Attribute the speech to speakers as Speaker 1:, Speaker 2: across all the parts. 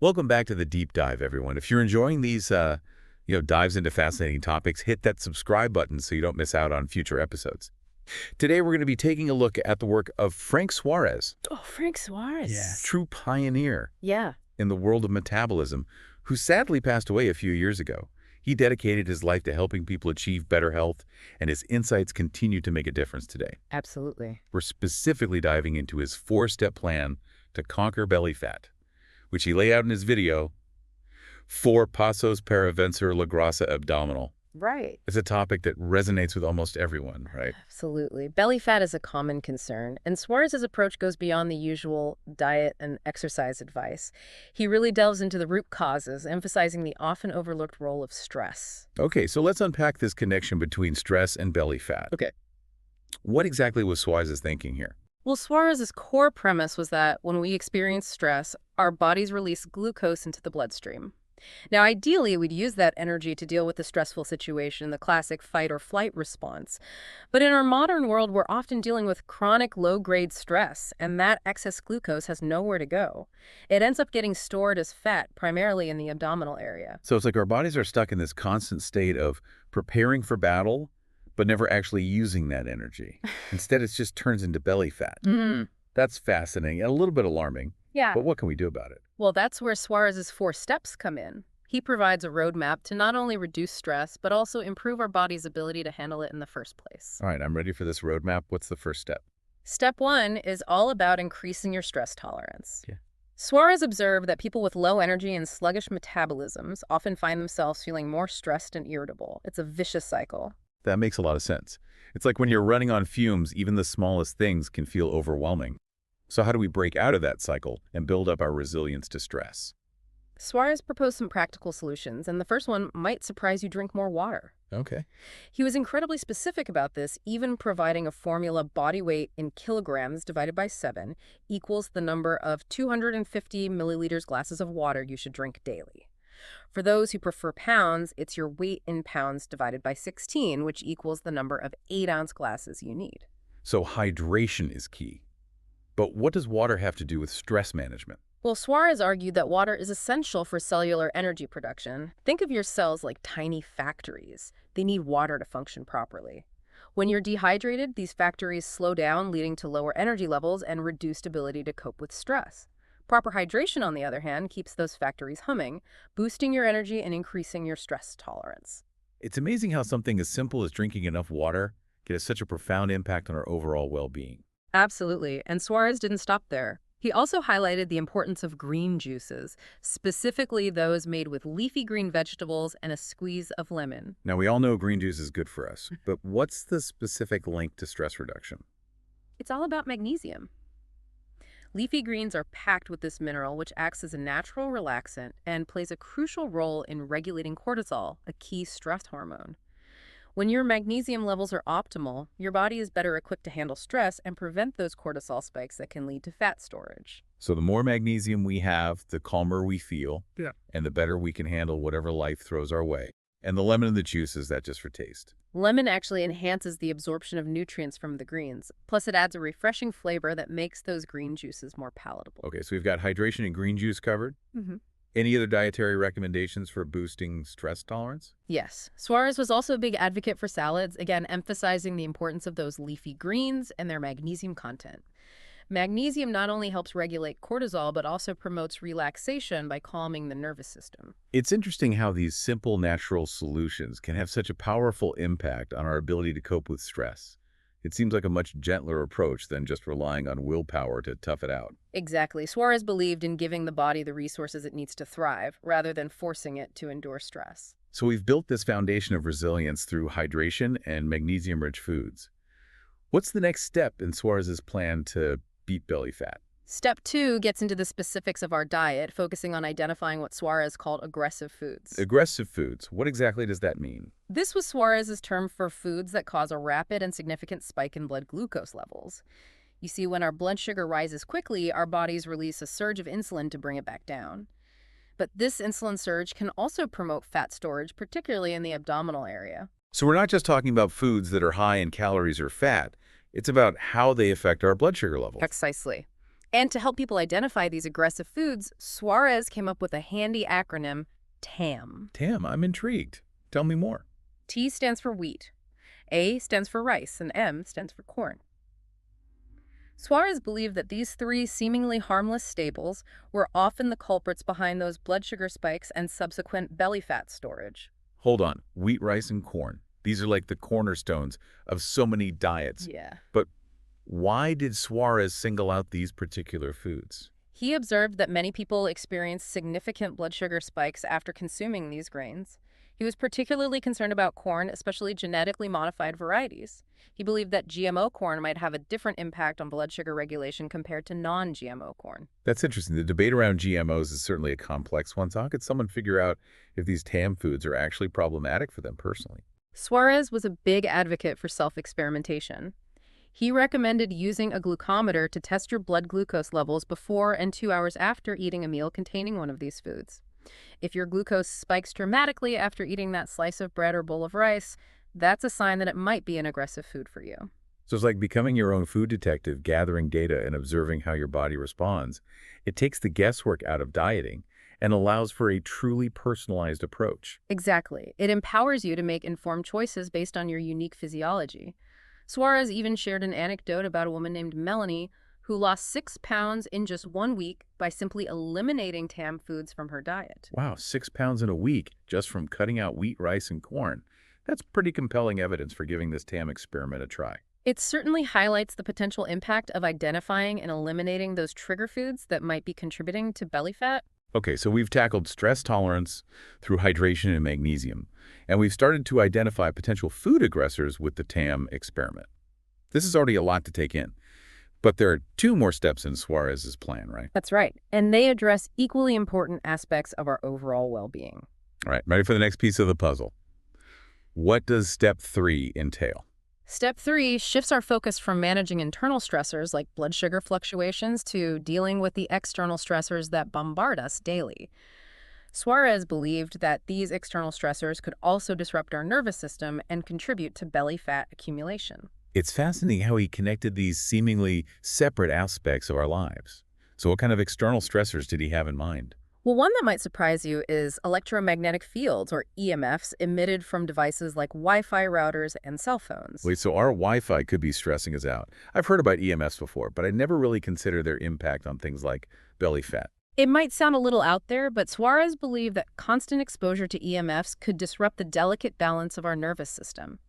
Speaker 1: Welcome back to the deep dive, everyone. If you're enjoying these, dives into fascinating topics, hit that subscribe button so you don't miss out on future episodes. Today, we're going to be taking a look at the work of Frank Suarez,
Speaker 2: Oh, Frank Suarez.
Speaker 1: true pioneer
Speaker 2: Yeah,
Speaker 1: in the world of metabolism, who sadly passed away a few years ago. He dedicated his life to helping people achieve better health, and his insights continue to make a difference today.
Speaker 2: absolutely.
Speaker 1: We're specifically diving into his 4-step plan to conquer belly fat, which he laid out in his video, 4 Pasos para Vencer la Grasa Abdominal.
Speaker 2: Right.
Speaker 1: It's a topic that resonates with almost everyone, right?
Speaker 2: Absolutely. Belly fat is a common concern, and Suarez's approach goes beyond the usual diet and exercise advice. He really delves into the root causes, emphasizing the often overlooked role of stress.
Speaker 1: Okay, so let's unpack this connection between stress and belly fat.
Speaker 2: Okay.
Speaker 1: What exactly was Suarez's thinking here?
Speaker 2: Well, Suarez's core premise was that when we experience stress, our bodies release glucose into the bloodstream. Now, ideally, we'd use that energy to deal with the stressful situation, the classic fight or flight response. But in our modern world, we're often dealing with chronic low-grade stress, and that excess glucose has nowhere to go. It ends up getting stored as fat, primarily in the abdominal area.
Speaker 1: So it's like our bodies are stuck in this constant state of preparing for battle, but never actually using that energy. Instead, it just turns into belly fat. That's fascinating and a little bit alarming,
Speaker 2: Yeah.
Speaker 1: but what can we do about it?
Speaker 2: Well, that's where Suarez's 4 steps come in. He provides a roadmap to not only reduce stress, but also improve our body's ability to handle it in the first place.
Speaker 1: All right, I'm ready for this roadmap. What's the first step?
Speaker 2: Step 1 is all about increasing your stress tolerance.
Speaker 1: Yeah.
Speaker 2: Suarez observed that people with low energy and sluggish metabolisms often find themselves feeling more stressed and irritable. It's a vicious cycle.
Speaker 1: That makes a lot of sense. It's like when you're running on fumes, even the smallest things can feel overwhelming. So how do we break out of that cycle and build up our resilience to stress?
Speaker 2: Suarez proposed some practical solutions, and the first one might surprise you: drink more water.
Speaker 1: Okay.
Speaker 2: He was incredibly specific about this, even providing a formula: body weight in kilograms divided by 7 equals the number of 250 milliliters glasses of water you should drink daily. For those who prefer pounds, it's your weight in pounds divided by 16, which equals the number of 8-ounce glasses you need.
Speaker 1: So hydration is key. But what does water have to do with stress management?
Speaker 2: Well, Suarez argued that water is essential for cellular energy production. Think of your cells like tiny factories. They need water to function properly. When you're dehydrated, these factories slow down, leading to lower energy levels and reduced ability to cope with stress. Proper hydration, on the other hand, keeps those factories humming, boosting your energy and increasing your stress tolerance.
Speaker 1: It's amazing how something as simple as drinking enough water can have such a profound impact on our overall well-being.
Speaker 2: Absolutely, and Suarez didn't stop there. He also highlighted the importance of green juices, specifically those made with leafy green vegetables and a squeeze of lemon.
Speaker 1: Now, we all know green juice is good for us, but what's the specific link to stress reduction?
Speaker 2: It's all about magnesium. Leafy greens are packed with this mineral, which acts as a natural relaxant and plays a crucial role in regulating cortisol, a key stress hormone. When your magnesium levels are optimal, your body is better equipped to handle stress and prevent those cortisol spikes that can lead to fat storage.
Speaker 1: So the more magnesium we have, the calmer we feel, and the better we can handle whatever life throws our way. And the lemon in the juice, is that just for taste?
Speaker 2: Lemon actually enhances the absorption of nutrients from the greens. Plus, it adds a refreshing flavor that makes those green juices more palatable.
Speaker 1: Okay, so we've got hydration and green juice covered.
Speaker 2: Mm-hmm.
Speaker 1: Any other dietary recommendations for boosting stress tolerance?
Speaker 2: Yes. Suarez was also a big advocate for salads, again emphasizing the importance of those leafy greens and their magnesium content. Magnesium not only helps regulate cortisol, but also promotes relaxation by calming the nervous system.
Speaker 1: It's interesting how these simple natural solutions can have such a powerful impact on our ability to cope with stress. It seems like a much gentler approach than just relying on willpower to tough it out.
Speaker 2: Exactly. Suarez believed in giving the body the resources it needs to thrive, rather than forcing it to endure stress.
Speaker 1: So we've built this foundation of resilience through hydration and magnesium-rich foods. What's the next step in Suarez's plan to beat belly fat?
Speaker 2: Step 2 gets into the specifics of our diet, focusing on identifying what Suarez called aggressive foods.
Speaker 1: Aggressive foods. What exactly does that mean?
Speaker 2: This was Suarez's term for foods that cause a rapid and significant spike in blood glucose levels. You see, when our blood sugar rises quickly, our bodies release a surge of insulin to bring it back down. But this insulin surge can also promote fat storage, particularly in the abdominal area.
Speaker 1: So we're not just talking about foods that are high in calories or fat. It's about how they affect our blood sugar levels.
Speaker 2: Precisely. And to help people identify these aggressive foods, Suarez came up with a handy acronym, TAM.
Speaker 1: Tam, I'm intrigued. Tell me more.
Speaker 2: T stands for wheat, A stands for rice, and M stands for corn. Suarez believed that these three seemingly harmless staples were often the culprits behind those blood sugar spikes and subsequent belly fat storage.
Speaker 1: Hold on. Wheat, rice, and corn. These are like the cornerstones of so many diets.
Speaker 2: Yeah.
Speaker 1: But why did Suarez single out these particular foods?
Speaker 2: He observed that many people experience significant blood sugar spikes after consuming these grains. He was particularly concerned about corn, especially genetically modified varieties. He believed that GMO corn might have a different impact on blood sugar regulation compared to non-GMO corn.
Speaker 1: That's interesting. The debate around GMOs is certainly a complex one. So how could someone figure out if these TAM foods are actually problematic for them personally?
Speaker 2: Suarez was a big advocate for self-experimentation. He recommended using a glucometer to test your blood glucose levels before and 2 hours after eating a meal containing one of these foods. If your glucose spikes dramatically after eating that slice of bread or bowl of rice, that's a sign that it might be an aggressive food for you.
Speaker 1: So it's like becoming your own food detective, gathering data and observing how your body responds. It takes the guesswork out of dieting and allows for a truly personalized approach.
Speaker 2: Exactly. It empowers you to make informed choices based on your unique physiology. Suarez even shared an anecdote about a woman named Melanie who lost 6 pounds in just 1 week by simply eliminating TAM foods from her diet.
Speaker 1: Wow, 6 pounds in a week just from cutting out wheat, rice, and corn. That's pretty compelling evidence for giving this TAM experiment a try.
Speaker 2: It certainly highlights the potential impact of identifying and eliminating those trigger foods that might be contributing to belly fat.
Speaker 1: Okay, so we've tackled stress tolerance through hydration and magnesium, and we've started to identify potential food aggressors with the TAM experiment. This is already a lot to take in, but there are 2 more steps in Suarez's plan, right?
Speaker 2: That's right. And they address equally important aspects of our overall well-being.
Speaker 1: All right, ready for the next piece of the puzzle. What does step 3 entail?
Speaker 2: Step 3 shifts our focus from managing internal stressors like blood sugar fluctuations to dealing with the external stressors that bombard us daily. Suarez believed that these external stressors could also disrupt our nervous system and contribute to belly fat accumulation.
Speaker 1: It's fascinating how he connected these seemingly separate aspects of our lives. So what kind of external stressors did he have in mind?
Speaker 2: Well, one that might surprise you is electromagnetic fields, or EMFs, emitted from devices like Wi-Fi routers and cell phones.
Speaker 1: Wait, so our Wi-Fi could be stressing us out. I've heard about EMFs before, but I never really considered their impact on things like belly fat.
Speaker 2: It might sound a little out there, but Suarez believed that constant exposure to EMFs could disrupt the delicate balance of our nervous system.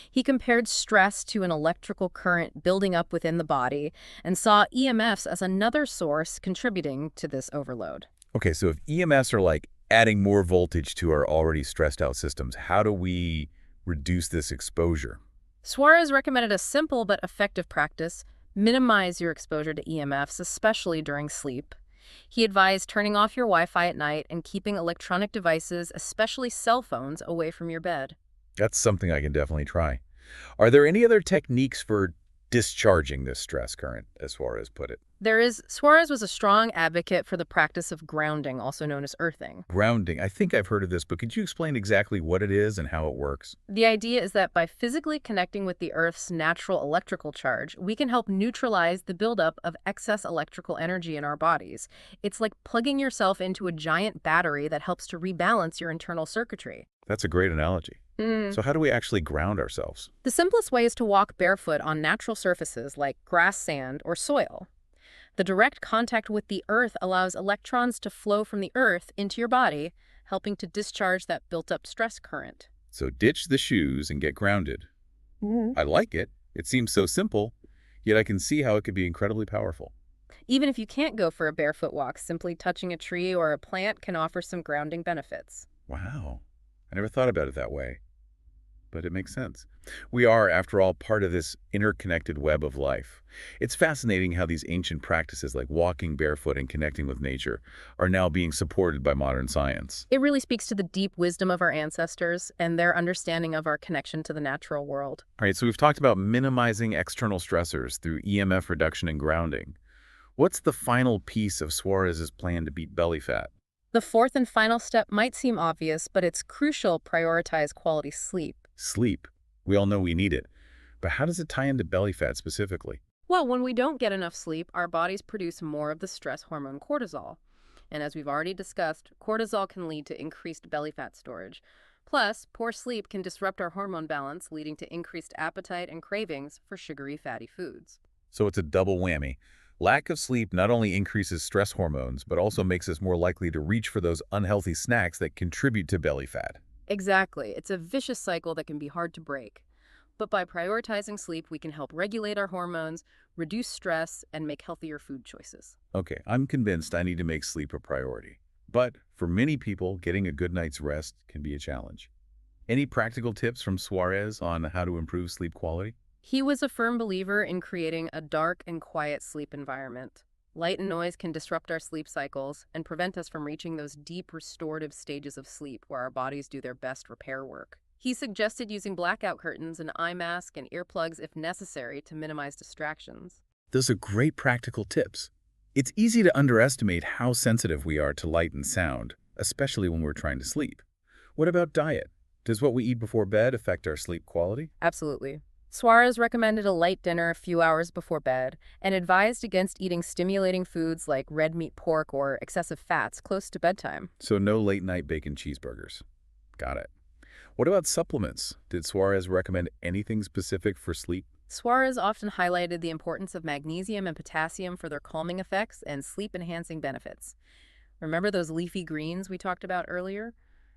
Speaker 2: He compared stress to an electrical current building up within the body and saw EMFs as another source contributing to this overload.
Speaker 1: Okay, so if EMFs are like adding more voltage to our already stressed out systems, how do we reduce this exposure?
Speaker 2: Suarez recommended a simple but effective practice: minimize your exposure to EMFs, especially during sleep. He advised turning off your Wi-Fi at night and keeping electronic devices, especially cell phones, away from your bed.
Speaker 1: That's something I can definitely try. Are there any other techniques for discharging this stress current, as Suarez put it?
Speaker 2: Suarez was a strong advocate for the practice of grounding, also known as earthing.
Speaker 1: Grounding. I think I've heard of this, but could you explain exactly what it is and how it works?
Speaker 2: The idea is that by physically connecting with the Earth's natural electrical charge, we can help neutralize the buildup of excess electrical energy in our bodies. It's like plugging yourself into a giant battery that helps to rebalance your internal circuitry.
Speaker 1: That's a great analogy. So how do we actually ground ourselves?
Speaker 2: The simplest way is to walk barefoot on natural surfaces like grass, sand, or soil. The direct contact with the earth allows electrons to flow from the earth into your body, helping to discharge that built-up stress current.
Speaker 1: So ditch the shoes and get grounded. I like it. It seems so simple, yet I can see how it could be incredibly powerful.
Speaker 2: Even if you can't go for a barefoot walk, simply touching a tree or a plant can offer some grounding benefits.
Speaker 1: Wow. I never thought about it that way, but it makes sense. We are, after all, part of this interconnected web of life. It's fascinating how these ancient practices like walking barefoot and connecting with nature are now being supported by modern science.
Speaker 2: It really speaks to the deep wisdom of our ancestors and their understanding of our connection to the natural world.
Speaker 1: All right, so we've talked about minimizing external stressors through EMF reduction and grounding. What's the final piece of Suarez's plan to beat belly fat?
Speaker 2: The fourth and final step might seem obvious, but it's crucial: prioritize quality sleep.
Speaker 1: Sleep. We all know we need it. But how does it tie into belly fat specifically?
Speaker 2: Well, when we don't get enough sleep, our bodies produce more of the stress hormone cortisol. And as we've already discussed, cortisol can lead to increased belly fat storage. Plus, poor sleep can disrupt our hormone balance, leading to increased appetite and cravings for sugary, fatty foods.
Speaker 1: So it's a double whammy. Lack of sleep not only increases stress hormones, but also makes us more likely to reach for those unhealthy snacks that contribute to belly fat.
Speaker 2: Exactly. It's a vicious cycle that can be hard to break. But by prioritizing sleep, we can help regulate our hormones, reduce stress, and make healthier food choices.
Speaker 1: Okay, I'm convinced I need to make sleep a priority. But for many people, getting a good night's rest can be a challenge. Any practical tips from Suarez on how to improve sleep quality?
Speaker 2: He was a firm believer in creating a dark and quiet sleep environment. Light and noise can disrupt our sleep cycles and prevent us from reaching those deep restorative stages of sleep where our bodies do their best repair work. He suggested using blackout curtains, an eye mask, and earplugs if necessary to minimize distractions.
Speaker 1: Those are great practical tips. It's easy to underestimate how sensitive we are to light and sound, especially when we're trying to sleep. What about diet? Does what we eat before bed affect our sleep quality?
Speaker 2: Absolutely. Suarez recommended a light dinner a few hours before bed and advised against eating stimulating foods like red meat pork or excessive fats close to bedtime.
Speaker 1: So no late-night bacon cheeseburgers. Got it. What about supplements? Did Suarez recommend anything specific for sleep?
Speaker 2: Suarez often highlighted the importance of magnesium and potassium for their calming effects and sleep-enhancing benefits. Remember those leafy greens we talked about earlier?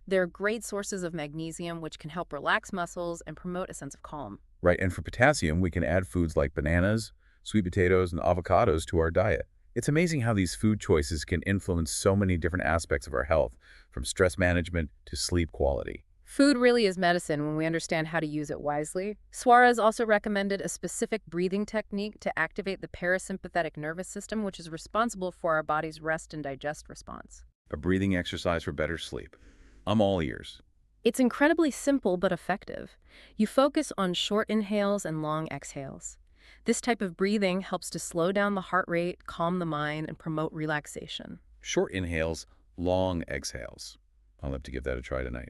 Speaker 2: They're great sources of magnesium, which can help relax muscles and promote a sense of calm.
Speaker 1: Right, and for potassium, we can add foods like bananas, sweet potatoes, and avocados to our diet. It's amazing how these food choices can influence so many different aspects of our health, from stress management to sleep quality.
Speaker 2: Food really is medicine when we understand how to use it wisely. Suarez also recommended a specific breathing technique to activate the parasympathetic nervous system, which is responsible for our body's rest and digest response.
Speaker 1: A breathing exercise for better sleep. I'm all ears.
Speaker 2: It's incredibly simple but effective. You focus on short inhales and long exhales. This type of breathing helps to slow down the heart rate, calm the mind, and promote relaxation.
Speaker 1: Short inhales, long exhales. I'll have to give that a try tonight.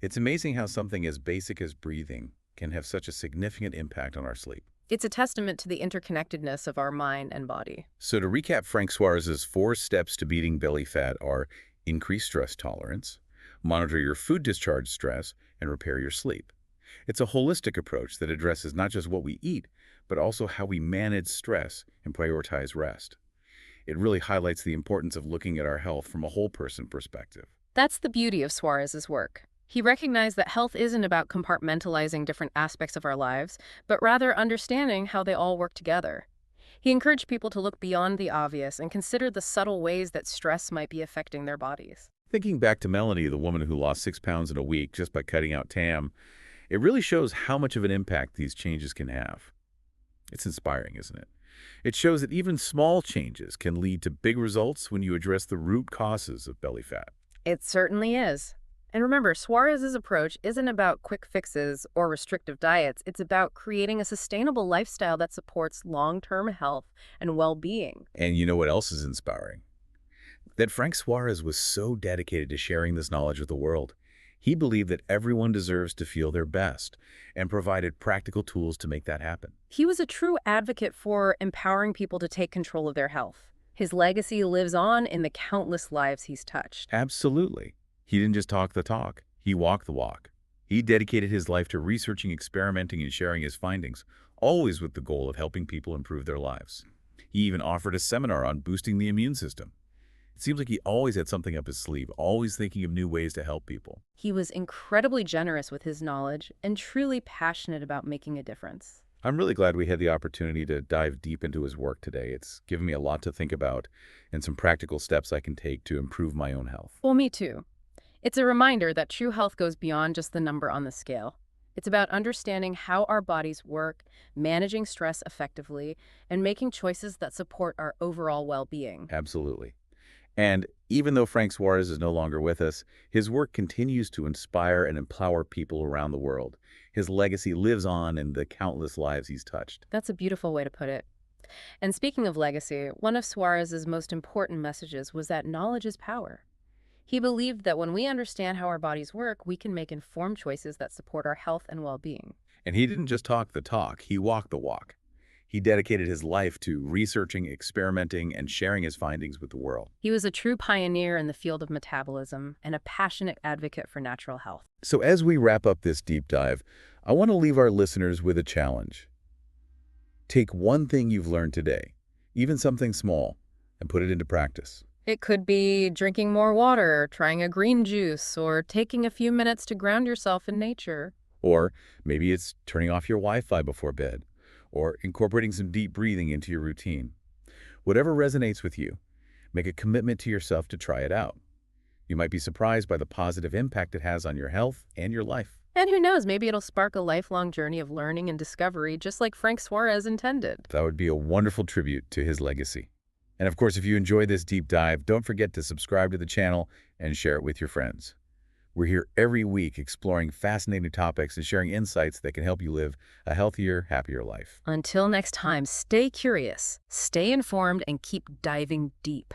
Speaker 1: It's amazing how something as basic as breathing can have such a significant impact on our sleep.
Speaker 2: It's a testament to the interconnectedness of our mind and body.
Speaker 1: So to recap, Frank Suarez's 4 steps to beating belly fat are increase stress tolerance, monitor your food discharge stress, and repair your sleep. It's a holistic approach that addresses not just what we eat, but also how we manage stress and prioritize rest. It really highlights the importance of looking at our health from a whole person perspective.
Speaker 2: That's the beauty of Suarez's work. He recognized that health isn't about compartmentalizing different aspects of our lives, but rather understanding how they all work together. He encouraged people to look beyond the obvious and consider the subtle ways that stress might be affecting their bodies.
Speaker 1: Thinking back to Melanie, the woman who lost 6 pounds in a week just by cutting out TAM, it really shows how much of an impact these changes can have. It's inspiring, isn't it? It shows that even small changes can lead to big results when you address the root causes of belly fat.
Speaker 2: It certainly is. And remember, Suarez's approach isn't about quick fixes or restrictive diets. It's about creating a sustainable lifestyle that supports long-term health and well-being.
Speaker 1: And you know what else is inspiring? That Frank Suarez was so dedicated to sharing this knowledge with the world. He believed that everyone deserves to feel their best and provided practical tools to make that happen.
Speaker 2: He was a true advocate for empowering people to take control of their health. His legacy lives on in the countless lives he's touched.
Speaker 1: Absolutely. He didn't just talk the talk, he walked the walk. He dedicated his life to researching, experimenting, and sharing his findings, always with the goal of helping people improve their lives. He even offered a seminar on boosting the immune system. It seems like he always had something up his sleeve, always thinking of new ways to help people.
Speaker 2: He was incredibly generous with his knowledge and truly passionate about making a difference.
Speaker 1: I'm really glad we had the opportunity to dive deep into his work today. It's given me a lot to think about and some practical steps I can take to improve my own health.
Speaker 2: Well, me too. It's a reminder that true health goes beyond just the number on the scale. It's about understanding how our bodies work, managing stress effectively, and making choices that support our overall well-being.
Speaker 1: Absolutely. And even though Frank Suarez is no longer with us, his work continues to inspire and empower people around the world. His legacy lives on in the countless lives he's touched.
Speaker 2: That's a beautiful way to put it. And speaking of legacy, one of Suarez's most important messages was that knowledge is power. He believed that when we understand how our bodies work, we can make informed choices that support our health and well-being.
Speaker 1: And he didn't just talk the talk, he walked the walk. He dedicated his life to researching, experimenting, and sharing his findings with the world.
Speaker 2: He was a true pioneer in the field of metabolism and a passionate advocate for natural health.
Speaker 1: So as we wrap up this deep dive, I want to leave our listeners with a challenge. Take one thing you've learned today, even something small, and put it into practice.
Speaker 2: It could be drinking more water, trying a green juice, or taking a few minutes to ground yourself in nature.
Speaker 1: Or maybe it's turning off your Wi-Fi before bed, or incorporating some deep breathing into your routine. Whatever resonates with you, make a commitment to yourself to try it out. You might be surprised by the positive impact it has on your health and your life.
Speaker 2: And who knows, maybe it'll spark a lifelong journey of learning and discovery, just like Frank Suarez intended.
Speaker 1: That would be a wonderful tribute to his legacy. And of course, if you enjoyed this deep dive, don't forget to subscribe to the channel and share it with your friends. We're here every week exploring fascinating topics and sharing insights that can help you live a healthier, happier life.
Speaker 2: Until next time, stay curious, stay informed, and keep diving deep.